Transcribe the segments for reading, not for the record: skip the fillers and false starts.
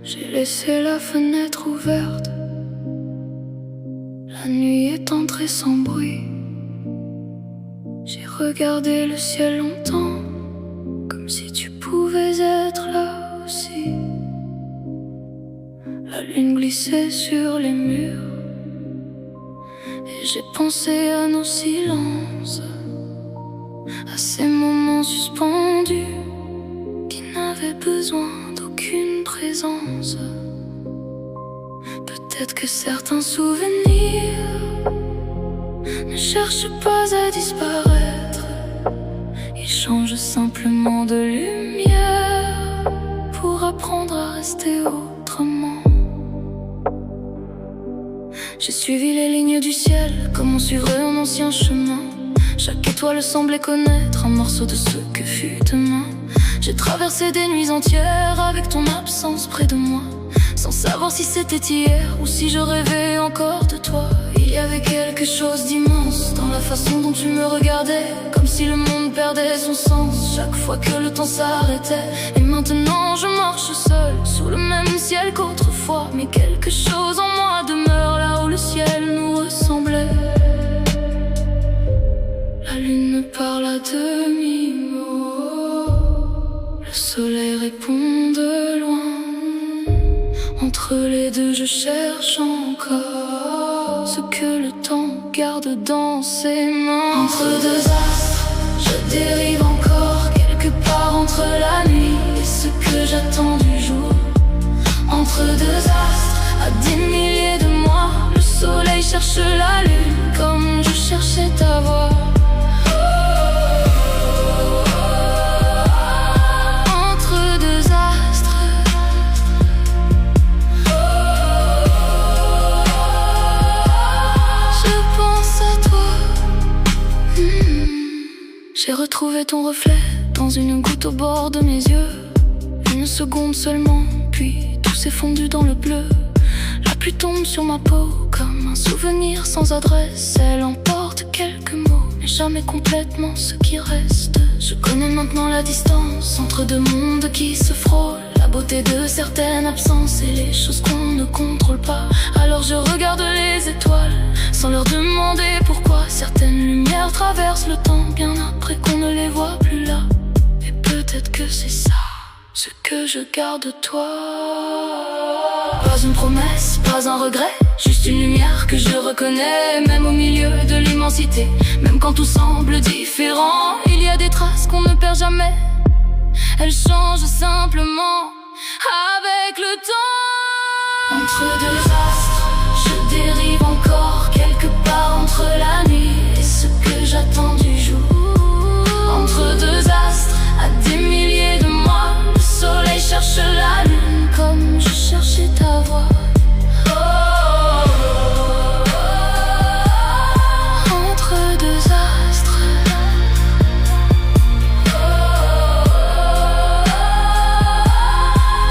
J'ai laissé la fenêtre ouverte. La nuit est entrée sans bruit. J'ai regardé le ciel longtemps, comme si tu pouvais être là aussi. La lune glissait sur les murs, et j'ai pensé à nos silences, à ces moments suspendus qui n'avaient besoin d'aucune présence. Peut-être que certains souvenirs ne cherchent pas à disparaître, ils changent simplement de lumière pour apprendre à rester autrement. J'ai suivi les lignes du ciel comme on suivrait un ancien chemin. Chaque étoile semblait connaître un morceau de ce que fut demain. J'ai traversé des nuits entières avec ton absence près de moi, sans savoir si c'était hier ou si je rêvais encore de toi. Il y avait quelque chose d'immense dans la façon dont tu me regardais, comme si le monde perdait son sens chaque fois que le temps s'arrêtait. Et maintenant je marche seul sous le même ciel qu'autrefois, mais quelque chose en moi demeure là où le ciel nous ressemblait. La lune me parle à demi-mot, le soleil répond de loin. Entre les deux je cherche encore ce que le temps garde dans ses mains. Entre deux astres, je dérive encore quelque part entre la nuit et ce que j'attends du jour. Entre deux astres, à des milliers de mois, le soleil cherche la lune comme je cherchais ta voix. J'ai retrouvé ton reflet dans une goutte au bord de mes yeux. Une seconde seulement, puis tout s'est fondu dans le bleu. La pluie tombe sur ma peau comme un souvenir sans adresse. Elle emporte quelques mots, mais jamais complètement ce qui reste. Je connais maintenant la distance entre deux mondes qui se frôlent, la beauté de certaines absences et les choses qu'on ne contrôle pas. Alors je regarde les étoiles sans leur demander pourquoi. Certaines lumières traversent le temps bien après qu'on ne les voit plus là. Et peut-être que c'est ça ce que je garde de toi. Pas une promesse, pas un regret, juste une lumière que je reconnais. Même au milieu de l'immensité, même quand tout semble différent, il y a des traces qu'on ne perd jamais. Elles changent simplement avec le temps. Entre deux astres, je dérive encore quelque part entre la nuit et ce que j'attends du jour. Entre deux astres, à des milliers de mois, le soleil cherche la lune comme je cherchais ta voix. Entre deux astres,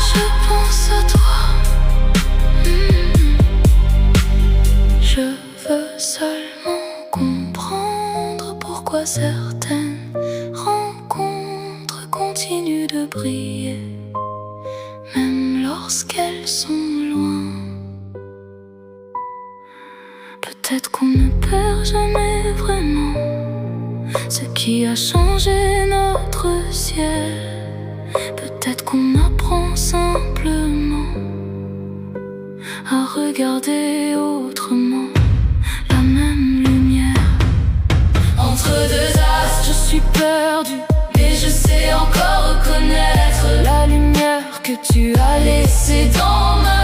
je pense à toi. Je veux seulement comprendre pourquoi certaines rencontres continuent de briller, même lorsqu'elles sont loin. Peut-être qu'on ne perd jamais vraiment ce qui a changé notre ciel. Peut-être qu'on apprend simplement à regarder autrement la même lumière. Entre deux astres, je suis perdu, mais je sais encore reconnaître la lumière que tu as laissée dans ma